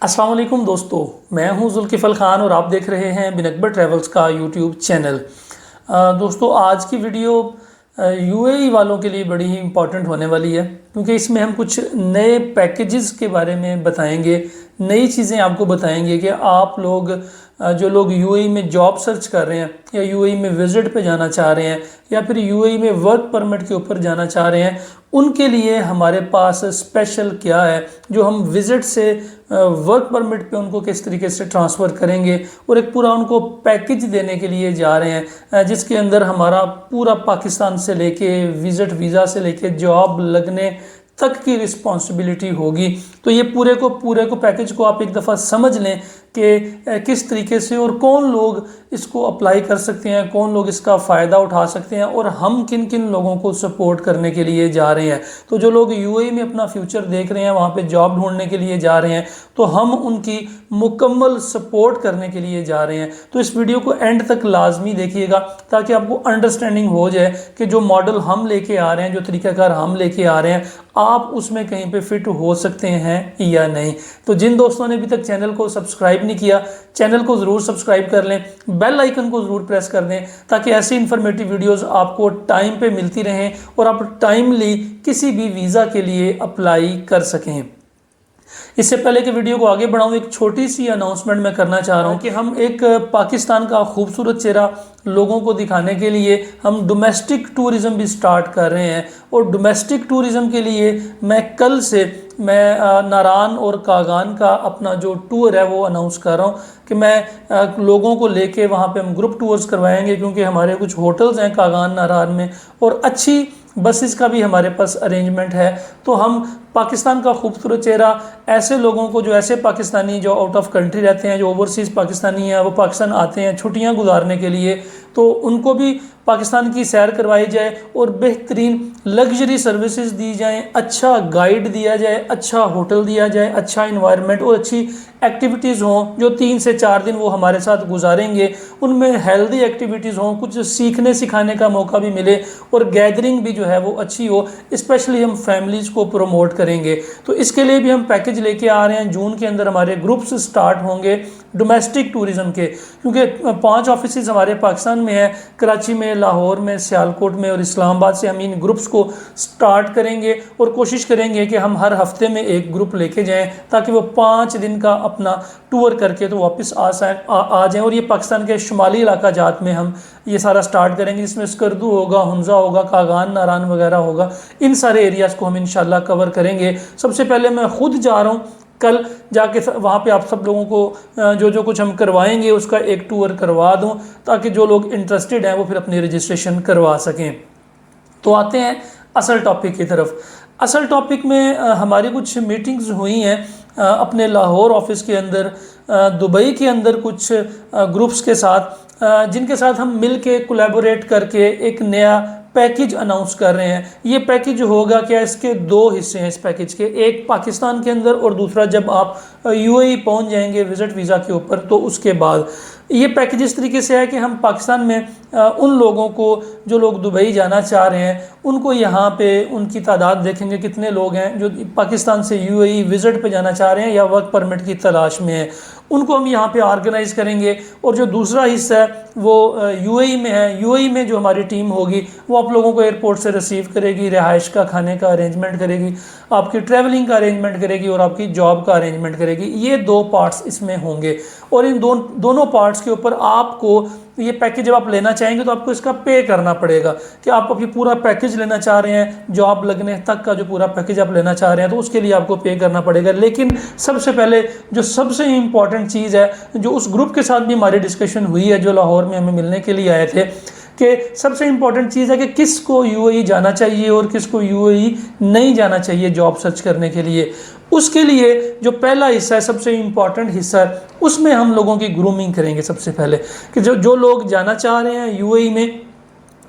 अस्सलाम वालेकुम दोस्तों, मैं हूं जुल्किफ़ल ख़ान और आप देख रहे हैं बिन अकबर ट्रैवल्स का यूट्यूब चैनल। दोस्तों, आज की वीडियो यूएई वालों के लिए बड़ी ही इम्पॉर्टेंट होने वाली है, क्योंकि इसमें हम कुछ नए पैकेजेस के बारे में बताएंगे, नई चीज़ें आपको बताएंगे कि आप लोग जो लोग यूएई में जॉब सर्च कर रहे हैं या यूएई में विज़िट पे जाना चाह रहे हैं या फिर यूएई में वर्क परमिट के ऊपर जाना चाह रहे हैं, उनके लिए हमारे पास स्पेशल क्या है जो हम विज़िट से वर्क परमिट पे उनको किस तरीके से ट्रांसफ़र करेंगे और एक पूरा उनको पैकेज देने के लिए जा रहे हैं, जिसके अंदर हमारा पूरा पाकिस्तान से लेके विज़िट वीज़ा से लेके जॉब लगने तक की रिस्पॉन्सिबिलिटी होगी। तो ये पूरे को पैकेज को आप एक दफ़ा समझ लें कि किस तरीके से और कौन लोग इसको अप्लाई कर सकते हैं, कौन लोग इसका फ़ायदा उठा सकते हैं और हम किन किन लोगों को सपोर्ट करने के लिए जा रहे हैं। तो जो लोग यूएई में अपना फ्यूचर देख रहे हैं, वहाँ पे जॉब ढूंढने के लिए जा रहे हैं, तो हम उनकी मुकम्मल सपोर्ट करने के लिए जा रहे हैं। तो इस वीडियो को एंड तक लाजमी देखिएगा ताकि आपको अंडरस्टैंडिंग हो जाए कि जो मॉडल हम लेके आ रहे हैं, जो तरीक़ाकार हम लेके आ रहे हैं, आप उसमें कहीं पे फिट हो सकते हैं या नहीं। तो जिन दोस्तों ने अभी तक चैनल को सब्सक्राइब नहीं किया, चैनल को ज़रूर सब्सक्राइब कर लें, बेल आइकन को ज़रूर प्रेस कर दें ताकि ऐसी इन्फॉर्मेटिव वीडियोस आपको टाइम पे मिलती रहें और आप टाइमली किसी भी वीज़ा के लिए अप्लाई कर सकें। इससे पहले कि वीडियो को आगे बढ़ाऊं, एक छोटी सी अनाउंसमेंट मैं करना चाह रहा हूं कि हम एक पाकिस्तान का खूबसूरत चेहरा लोगों को दिखाने के लिए हम डोमेस्टिक टूरिज़्म भी स्टार्ट कर रहे हैं। और डोमेस्टिक टूरिज़्म के लिए मैं कल से नारान और कागान का अपना जो टूर है वो अनाउंस कर रहा हूँ कि मैं लोगों को लेके वहाँ पे हम ग्रुप टूर्स करवाएंगे, क्योंकि हमारे कुछ होटल्स हैं कागान नारान में और अच्छी बसेस का भी हमारे पास अरेंजमेंट है। तो हम पाकिस्तान का खूबसूरत चेहरा ऐसे लोगों को, जो ऐसे पाकिस्तानी जो आउट ऑफ कंट्री रहते हैं, जो ओवरसीज़ पाकिस्तानी हैं, वो पाकिस्तान आते हैं छुट्टियां गुजारने के लिए, तो उनको भी पाकिस्तान की सैर करवाई जाए और बेहतरीन लग्जरी सर्विसेज दी जाएं, अच्छा गाइड दिया जाए, अच्छा होटल दिया जाए, अच्छा इन्वायरमेंट और अच्छी एक्टिविटीज़ हों। जो 3 से 4 दिन वो हमारे साथ गुजारेंगे उनमें हेल्दी एक्टिविटीज़ हों, कुछ सीखने सिखाने का मौका भी मिले और गैदरिंग भी जो है वो अच्छी हो। स्पेशली हम फैमिलीज़ को प्रमोट करेंगे, तो इसके लिए भी हम पैकेज लेके आ रहे हैं। जून के अंदर हमारे ग्रुप्स स्टार्ट होंगे डोमेस्टिक टूरिज़्म के, क्योंकि 5 ऑफिस हमारे पाकिस्तान में हैं, कराची में, लाहौर में, सियालकोट में और इस्लामाबाद से। हम इन ग्रुप्स को स्टार्ट करेंगे और कोशिश करेंगे कि हम हर हफ्ते में एक ग्रुप लेके जाएं ताकि वो 5 दिन का अपना टूर करके तो वापस आ जाएं। और ये पाकिस्तान के शुमाली इलाका जात में हम ये सारा स्टार्ट करेंगे, जिसमें स्कर्दू होगा, हुंजा होगा, कागान नारान वगैरह होगा। इन सारे एरियाज़ को हम इंशाल्लाह कवर करेंगे। सबसे पहले मैं खुद जा रहा हूँ, कल जाके वहाँ पे आप सब लोगों को जो कुछ हम करवाएंगे उसका एक टूर करवा दूँ ताकि जो लोग इंटरेस्टेड हैं वो फिर अपनी रजिस्ट्रेशन करवा सकें। तो आते हैं असल टॉपिक की तरफ। असल टॉपिक में हमारी कुछ मीटिंग्स हुई हैं अपने लाहौर ऑफिस के अंदर, दुबई के अंदर कुछ ग्रुप्स के साथ, जिनके साथ हम मिल के कोलैबोरेट करके एक नया पैकेज अनाउंस कर रहे हैं। ये पैकेज होगा क्या, इसके 2 हिस्से हैं इस पैकेज के, एक पाकिस्तान के अंदर और दूसरा जब आप यूएई पहुंच जाएंगे विज़िट वीज़ा के ऊपर तो उसके बाद। ये पैकेज इस तरीके से है कि हम पाकिस्तान में उन लोगों को, जो लोग दुबई जाना चाह रहे हैं, उनको यहाँ पे उनकी तादाद देखेंगे कितने लोग हैं जो पाकिस्तान से यूएई विज़िट पे जाना चाह रहे हैं या वर्क परमिट की तलाश में हैं, उनको हम यहाँ पे ऑर्गेनाइज़ करेंगे। और जो दूसरा हिस्सा है वो यूएई में है। यूएई में जो हमारी टीम होगी वो आप लोगों को एयरपोर्ट से रिसीव करेगी, रिहाइश का, खाने का अरेंजमेंट करेगी, आपकी ट्रैवलिंग का अरेंजमेंट करेगी और आपकी जॉब का अरेंजमेंट करेगी। ये 2 पार्ट्स इसमें होंगे और इन दोनों पार्ट्स के ऊपर आपको ये पैकेज जब आप लेना चाहेंगे तो आपको इसका पे करना पड़ेगा कि आप अभी पूरा पैकेज लेना चाह रहे हैं, जॉब लगने तक का जो पूरा पैकेज आप लेना चाह रहे हैं तो उसके लिए आपको पे करना पड़ेगा। लेकिन सबसे पहले जो सबसे इम्पॉर्टेंट चीज़ है, जो उस ग्रुप के साथ भी हमारी डिस्कशन हुई है जो लाहौर में हमें मिलने के लिए आए थे, कि सबसे इम्पॉर्टेंट चीज़ है कि किसको यूएई जाना चाहिए और किसको यूएई नहीं जाना चाहिए जॉब सर्च करने के लिए। उसके लिए जो पहला हिस्सा है, सबसे इम्पॉर्टेंट हिस्सा है, उसमें हम लोगों की ग्रूमिंग करेंगे सबसे पहले कि जो लोग जाना चाह रहे हैं यूएई में,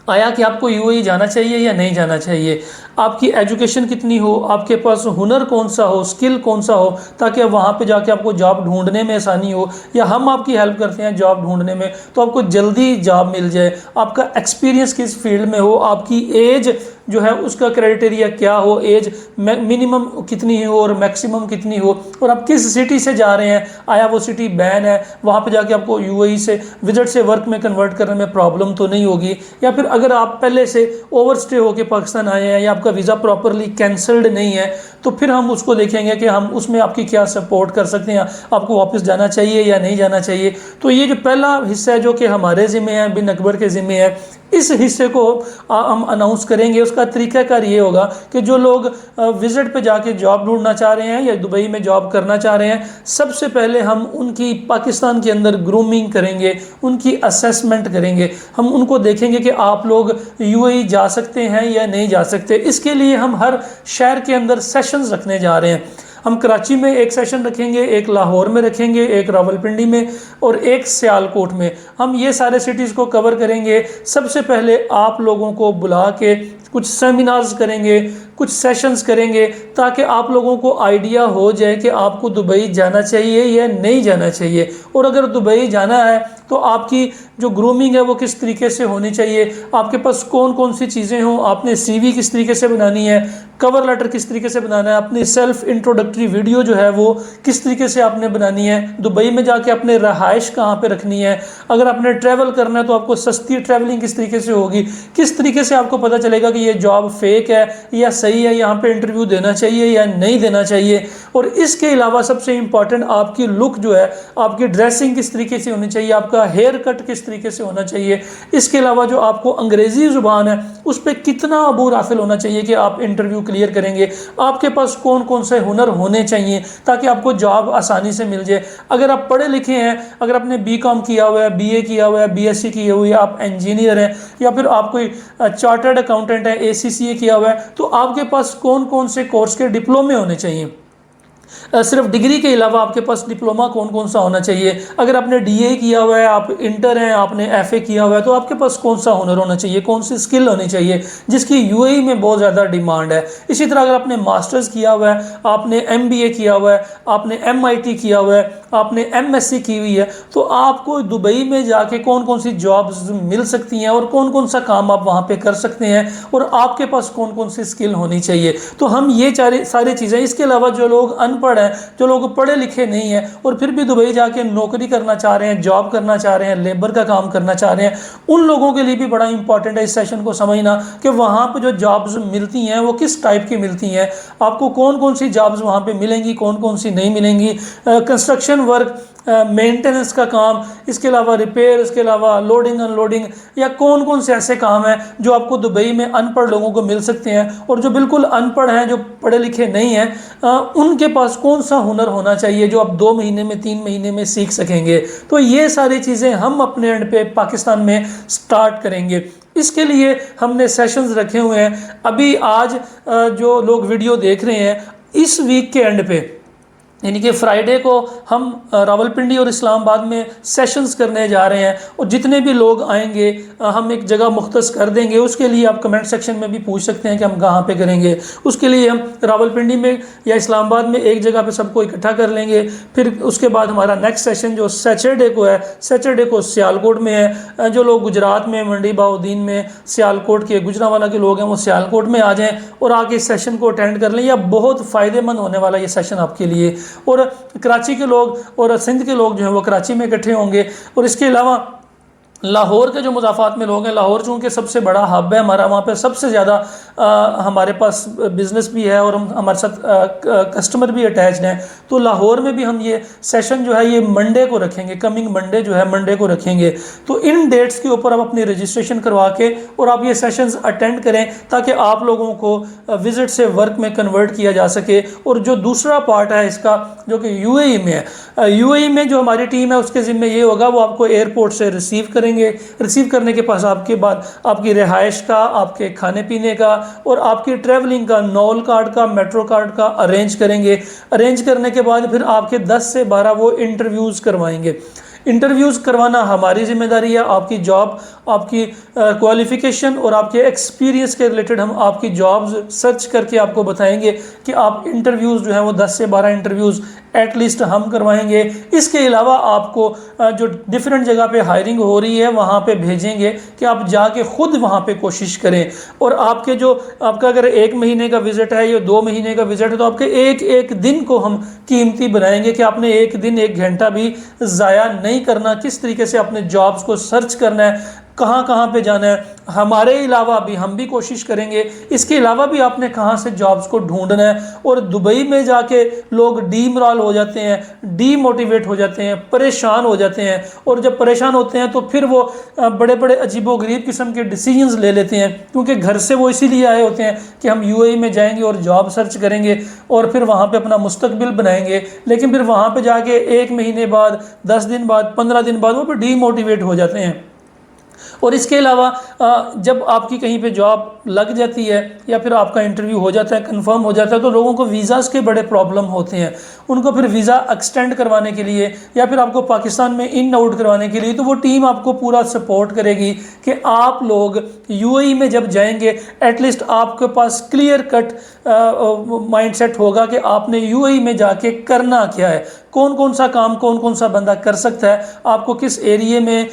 आया कि आपको यूएई जाना चाहिए या नहीं जाना चाहिए। आपकी एजुकेशन कितनी हो, आपके पास हुनर कौन सा हो, स्किल कौन सा हो, ताकि वहाँ पे जाके आपको जॉब ढूंढने में आसानी हो, या हम आपकी हेल्प करते हैं जॉब ढूंढने में तो आपको जल्दी जॉब मिल जाए। आपका एक्सपीरियंस किस फील्ड में हो, आपकी एज जो है उसका क्राइटेरिया क्या हो, एज मिनिमम कितनी हो और मैक्सिमम कितनी हो, और आप किस सिटी से जा रहे हैं, आया वो सिटी बैन है, वहाँ पे जाके आपको यूएई से विजिट से वर्क में कन्वर्ट करने में प्रॉब्लम तो नहीं होगी, या फिर अगर आप पहले से ओवरस्टे होकर पाकिस्तान आए हैं या आपका वीज़ा प्रॉपरली कैंसल्ड नहीं है तो फिर हम उसको देखेंगे कि हम उसमें आपकी क्या सपोर्ट कर सकते हैं, आपको वापस जाना चाहिए या नहीं जाना चाहिए। तो ये जो पहला हिस्सा है जो कि हमारे ज़िम्मे है, बिन अकबर के ज़िम्मे है, इस हिस्से को हम अनाउंस करेंगे। उसका तरीकाकार ये होगा कि जो लोग विजिट पे जाके जॉब ढूंढना चाह रहे हैं या दुबई में जॉब करना चाह रहे हैं, सबसे पहले हम उनकी पाकिस्तान के अंदर ग्रूमिंग करेंगे, उनकी असेसमेंट करेंगे, हम उनको देखेंगे कि आप लोग यूएई जा सकते हैं या नहीं जा सकते। इसके लिए हम हर शहर के अंदर सेशंस रखने जा रहे हैं। हम कराची में एक सेशन रखेंगे, एक लाहौर में रखेंगे, एक रावलपिंडी में और एक सियालकोट में। हम ये सारे सिटीज़ को कवर करेंगे। सबसे पहले आप लोगों को बुला के कुछ सेमिनार्स करेंगे, कुछ सेशंस करेंगे, ताकि आप लोगों को आइडिया हो जाए कि आपको दुबई जाना चाहिए या नहीं जाना चाहिए। और अगर दुबई जाना है तो आपकी जो ग्रूमिंग है वो किस तरीके से होनी चाहिए, आपके पास कौन कौन सी चीज़ें हों, आपने सीवी किस तरीके से बनानी है, कवर लेटर किस तरीके से बनाना है, अपनी सेल्फ इंट्रोडक्टरी वीडियो जो है वो किस तरीके से आपने बनानी है, दुबई में जाके अपने रहाइश कहाँ पे रखनी है, अगर आपने ट्रैवल करना है तो आपको सस्ती ट्रैवलिंग किस तरीके से होगी, किस तरीके से आपको पता चलेगा कि ये जॉब फेक है या सही है, यहाँ पे इंटरव्यू देना चाहिए या नहीं देना चाहिए। और इसके अलावा सबसे इंपॉर्टेंट आपकी लुक जो है, आपकी ड्रेसिंग किस तरीके से होनी चाहिए, आपका हेयर कट किस तरीके से होना चाहिए। इसके अलावा जो आपको अंग्रेजी ज़ुबान है उस पर कितना अबूर हासिल होना चाहिए कि आप इंटरव्यू क्लियर करेंगे, आपके पास कौन कौन से हुनर होने चाहिए ताकि आपको जॉब आसानी से मिल जाए। अगर आप पढ़े लिखे हैं, अगर आपने बीकॉम किया हुआ है, बीए किया हुआ है, बीएससी की हुई है, आप इंजीनियर हैं या फिर आप कोई चार्टर्ड अकाउंटेंट है, एसीसीए किया हुआ है, तो आपके पास कौन कौन से कोर्स के डिप्लोमे होने चाहिए। सिर्फ डिग्री के अलावा आपके पास डिप्लोमा कौन कौन सा होना चाहिए। अगर आपने डीए किया हुआ है, आप इंटर हैं, आपने एफए किया हुआ है, तो आपके पास कौन सा हुनर होना चाहिए, कौन सी स्किल होनी चाहिए जिसकी यूएई में बहुत ज़्यादा डिमांड है। इसी तरह अगर आपने मास्टर्स किया हुआ है, आपने एमबीए किया हुआ है, आपने एमआईटी किया हुआ है, आपने एमएससी की हुई है, तो आपको दुबई में जाके कौन कौन सी जॉब्स मिल सकती हैं और कौन कौन सा काम आप वहाँ पे कर सकते हैं और आपके पास कौन कौन सी स्किल होनी चाहिए। तो हम ये सारी चीज़ें, इसके अलावा जो लोग अनपढ़ हैं, जो लोग पढ़े लिखे नहीं हैं और फिर भी दुबई जाके नौकरी करना चाह रहे हैं, जॉब करना चाह रहे हैं, लेबर का काम करना चाह रहे हैं, उन लोगों के लिए भी बड़ा इंपॉर्टेंट है इस सेशन को समझना कि वहाँ पे जो जॉब्स मिलती हैं वो किस टाइप की मिलती हैं, आपको कौन कौन सी जॉब्स वहाँ पे मिलेंगी, कौन कौन सी नहीं मिलेंगी। कंस्ट्रक्शन वर्क, मेंटेनेंस का काम, इसके अलावा रिपेयर, इसके अलावा लोडिंग अनलोडिंग, या कौन कौन से ऐसे काम हैं जो आपको दुबई में अनपढ़ लोगों को मिल सकते हैं। और जो बिल्कुल अनपढ़ हैं, जो पढ़े लिखे नहीं हैं, उनके पास कौन सा हुनर होना चाहिए जो आप 2 महीने में, 3 महीने में सीख सकेंगे। तो ये सारी चीज़ें हम अपने एंड पे पाकिस्तान में स्टार्ट करेंगे। इसके लिए हमने सेशंस रखे हुए हैं। अभी आज जो लोग वीडियो देख रहे हैं, इस वीक के एंड पे यानी कि फ्राइडे को हम रावलपिंडी और इस्लामाबाद में सेशंस करने जा रहे हैं और जितने भी लोग आएंगे हम एक जगह मुख्तस कर देंगे। उसके लिए आप कमेंट सेक्शन में भी पूछ सकते हैं कि हम कहाँ पे करेंगे। उसके लिए हम रावलपिंडी में या इस्लामाबाद में एक जगह पे सबको इकट्ठा कर लेंगे। फिर उसके बाद हमारा नेक्स्ट सेशन जो सैटरडे को है, सैटरडे को सियालकोट में है। जो लोग गुजरात में, मंडी बाउद्दीन में, सियालकोट के, गुजरांवाला के लोग हैं, वो सियालकोट में आ जाएँ और आके इस सेशन को अटेंड कर लें। यह बहुत फ़ायदेमंद होने वाला ये सेशन आपके लिए। और कराची के लोग और सिंध के लोग जो हैं वो कराची में इकट्ठे होंगे। और इसके अलावा लाहौर के जो मुज़ाफ़ात में लोग हैं, लाहौर चूँकि सबसे बड़ा हब है हमारा, वहाँ पे सबसे ज़्यादा हमारे पास बिज़नेस भी है और हमारे साथ कस्टमर भी अटैच्ड हैं। तो लाहौर में भी हम ये सेशन जो है ये मंडे को रखेंगे, कमिंग मंडे जो है मंडे को रखेंगे। तो इन डेट्स के ऊपर आप अपनी रजिस्ट्रेशन करवा के और आप ये सेशंस अटेंड करें ताकि आप लोगों को विज़िट से वर्क में कन्वर्ट किया जा सके। और जो दूसरा पार्ट है इसका, जो कि यूएई में है, यूएई में जो हमारी टीम है उसके ज़िम्मे ये होगा, वो आपको एयरपोर्ट से रिसीव करेंगे। रिसीव करने के पास आपके बाद आपकी रिहाइश का, आपके खाने पीने का और आपकी ट्रैवलिंग का, नॉल कार्ड का, मेट्रो कार्ड का अरेंज करेंगे। अरेंज करने के बाद फिर आपके 10 से 12 वो इंटरव्यूज़ करवाएंगे। इंटरव्यूज़ करवाना हमारी जिम्मेदारी है। आपकी जॉब, आपकी क्वालिफ़िकेशन और आपके एक्सपीरियंस के रिलेटेड हम आपकी जॉब्स सर्च करके आपको बताएंगे कि आप इंटरव्यूज़ जो है वो 10 से 12 इंटरव्यूज़ एटलीस्ट हम करवाएंगे। इसके अलावा आपको जो डिफरेंट जगह पे हायरिंग हो रही है वहाँ पे भेजेंगे कि आप जाके खुद वहाँ पे कोशिश करें। और आपके जो आपका अगर 1 महीने का विज़िट है या 2 महीने का विज़िट है तो आपके एक एक दिन को हम कीमती बनाएंगे कि आपने एक दिन 1 घंटा भी ज़ाया नहीं करना। किस तरीके से अपने जॉब्स को सर्च करना है, कहाँ कहाँ पे जाना है, हमारे अलावा भी हम भी कोशिश करेंगे। इसके अलावा भी आपने कहाँ से जॉब्स को ढूंढना है। और दुबई में जाके लोग डीमोरल हो जाते हैं, डीमोटिवेट हो जाते हैं, परेशान हो जाते हैं। और जब परेशान होते हैं तो फिर वो बड़े बड़े अजीबोगरीब किस्म के डिसीजंस ले लेते हैं, क्योंकि घर से वो इसीलिए आए होते हैं कि हम यूएई में जाएंगे और जॉब सर्च करेंगे और फिर वहाँ पे अपना मुस्तकबिल बनाएंगे। लेकिन फिर वहाँ पे जाके 1 महीने बाद, 10 दिन बाद, 15 दिन बाद वो फिर डीमोटिवेट हो जाते हैं। और इसके अलावा जब आपकी कहीं पे जॉब लग जाती है या फिर आपका इंटरव्यू हो जाता है, कंफर्म हो जाता है, तो लोगों को वीज़ाज़ के बड़े प्रॉब्लम होते हैं। उनको फिर वीज़ा एक्सटेंड करवाने के लिए या फिर आपको पाकिस्तान में इन आउट करवाने के लिए तो वो टीम आपको पूरा सपोर्ट करेगी कि आप लोग यूएई में जब जाएंगे एटलीस्ट आपके पास क्लियर कट माइंडसेट होगा कि आपने यूएई में जाके करना क्या है, कौन कौन सा काम कौन कौन सा बंदा कर सकता है, आपको किस एरिए में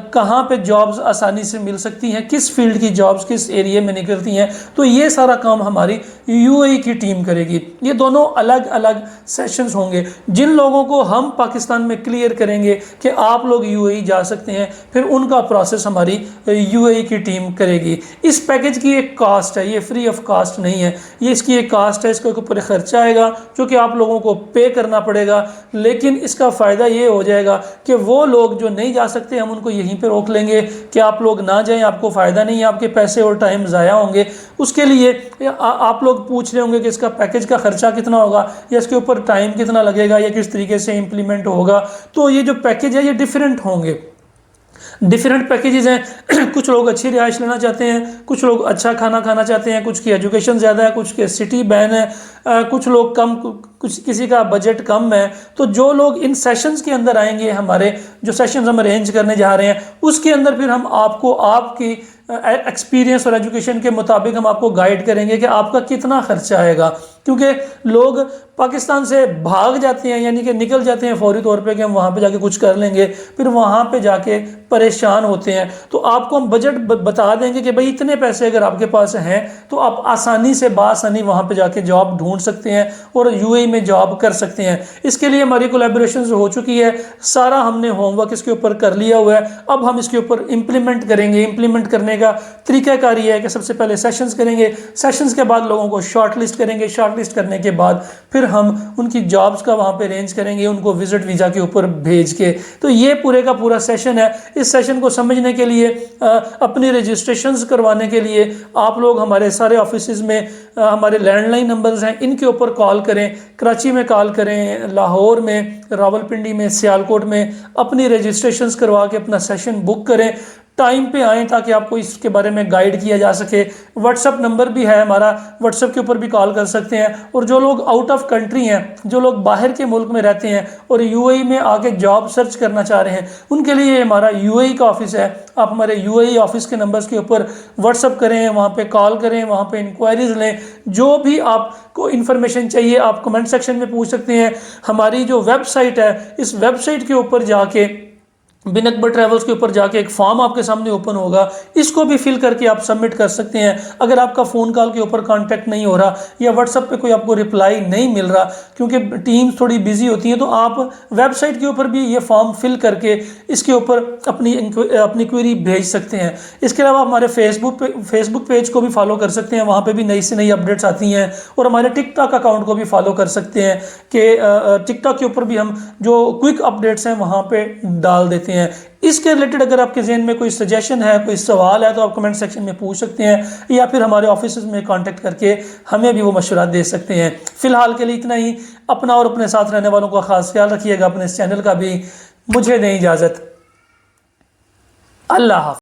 कहाँ पे जॉब्स आसानी से मिल सकती हैं, किस फील्ड की जॉब्स किस एरिए में निकलती हैं। तो ये सारा काम हमारी यूएई की टीम करेगी। ये दोनों अलग अलग सेशंस होंगे। जिन लोगों को हम पाकिस्तान में क्लियर करेंगे कि आप लोग यूएई जा सकते हैं, फिर उनका प्रोसेस हमारी यूएई की टीम करेगी। इस पैकेज की एक कास्ट है, ये फ्री ऑफ कास्ट नहीं है, ये इसकी एक कास्ट है, इसके ऊपर खर्चा आएगा जो कि आप लोगों को पे करना पड़ेगा। लेकिन इसका फ़ायदा ये हो जाएगा कि वो लोग जो नहीं जा सकते हम उनको यहीं पे रोक लेंगे कि आप लोग ना जाएं, आपको फ़ायदा नहीं है, आपके पैसे और टाइम ज़ाया होंगे। उसके लिए आप लोग पूछ रहे होंगे कि इसका पैकेज का खर्चा कितना होगा या इसके ऊपर टाइम कितना लगेगा या किस तरीके से इम्प्लीमेंट होगा। तो ये जो पैकेज है ये डिफरेंट होंगे, डिफरेंट पैकेजेस हैं। कुछ लोग अच्छी रिहाइश लेना चाहते हैं, कुछ लोग अच्छा खाना खाना चाहते हैं, कुछ की एजुकेशन ज़्यादा है, कुछ के सिटी बैन है, कुछ लोग कम, कुछ किसी का बजट कम है। तो जो लोग इन सेशंस के अंदर आएंगे, हमारे जो सेशंस हम अरेंज करने जा रहे हैं उसके अंदर फिर हम आपको आपकी एक्सपीरियंस और एजुकेशन के मुताबिक हम आपको गाइड करेंगे कि आपका कितना खर्चा आएगा। क्योंकि लोग पाकिस्तान से भाग जाते हैं, यानी कि निकल जाते हैं फौरी तौर पे कि हम वहाँ पे जाके कुछ कर लेंगे, फिर वहाँ पे जाके परेशान होते हैं। तो आपको हम बजट बता देंगे कि भाई इतने पैसे अगर आपके पास हैं तो आप आसानी से बासानी वहाँ पे जाके जॉब ढूंढ सकते हैं और यूएई में जॉब कर सकते हैं। इसके लिए हमारी कोलैबोरेशन हो चुकी है, सारा हमने होमवर्क इसके ऊपर कर लिया हुआ है। अब हम इसके ऊपर इम्प्लीमेंट करेंगे। इम्प्लीमेंट करने का तरीकाकार ये है कि सबसे पहले सेशंस करेंगे, सेशंस के बाद लोगों को शॉर्ट लिस्ट करेंगे, शॉर्ट लिस्ट करने के बाद फिर हम उनकी जॉब्स का वहाँ पे अरेंज करेंगे, उनको विजिट वीज़ा के ऊपर भेज के। तो ये पूरे का पूरा सेशन है। इस सेशन को समझने के लिए अपनी रजिस्ट्रेशंस करवाने के लिए आप लोग हमारे सारे ऑफिसेज में हमारे लैंडलाइन नंबर्स हैं, इनके ऊपर कॉल करें। कराची में कॉल करें, लाहौर में, रावलपिंडी में, सियालकोट में अपनी रजिस्ट्रेशंस करवा के अपना सेशन बुक करें। टाइम पे आएँ ताकि आपको इसके बारे में गाइड किया जा सके। व्हाट्सअप नंबर भी है हमारा, व्हाट्सअप के ऊपर भी कॉल कर सकते हैं। और जो लोग आउट ऑफ कंट्री हैं, जो लोग बाहर के मुल्क में रहते हैं और यूएई में आके जॉब सर्च करना चाह रहे हैं, उनके लिए हमारा यूएई का ऑफिस है। आप हमारे यूएई ऑफिस के नंबर्स के ऊपर व्हाट्सअप करें, वहाँ पे कॉल करें, वहाँ पे इंक्वायरीज लें। जो भी आपको इन्फॉर्मेशन चाहिए आप कमेंट सेक्शन में पूछ सकते हैं। हमारी जो वेबसाइट है, इस वेबसाइट के ऊपर जाके बिन अकबर ट्रैवल्स के ऊपर जाके एक फॉर्म आपके सामने ओपन होगा, इसको भी फिल करके आप सबमिट कर सकते हैं। अगर आपका फ़ोन कॉल के ऊपर कांटेक्ट नहीं हो रहा या व्हाट्सएप पे कोई आपको रिप्लाई नहीं मिल रहा, क्योंकि टीम्स थोड़ी बिजी होती हैं, तो आप वेबसाइट के ऊपर भी ये फॉर्म फिल करके इसके ऊपर अपनी क्वेरी भेज सकते हैं। इसके अलावा हमारे फेसबुक पेज को भी फॉलो कर सकते हैं, वहाँ पर भी नई से नई अपडेट्स आती हैं। और हमारे टिकटॉक अकाउंट को भी फॉलो कर सकते हैं कि टिकटॉक के ऊपर भी हम जो क्विक अपडेट्स हैं वहाँ पर डाल देते हैं। इसके रिलेटेड अगर आपके ज़हन में कोई सजेशन है, कोई सवाल है, तो आप कमेंट सेक्शन में पूछ सकते हैं या फिर हमारे ऑफिस में कांटेक्ट करके हमें भी वो मशवरा दे सकते हैं। फिलहाल के लिए इतना ही। अपना और अपने साथ रहने वालों का खास ख्याल रखिएगा, अपने इस चैनल का भी। मुझे दें इजाज़त। अल्लाह हाफ़िज़।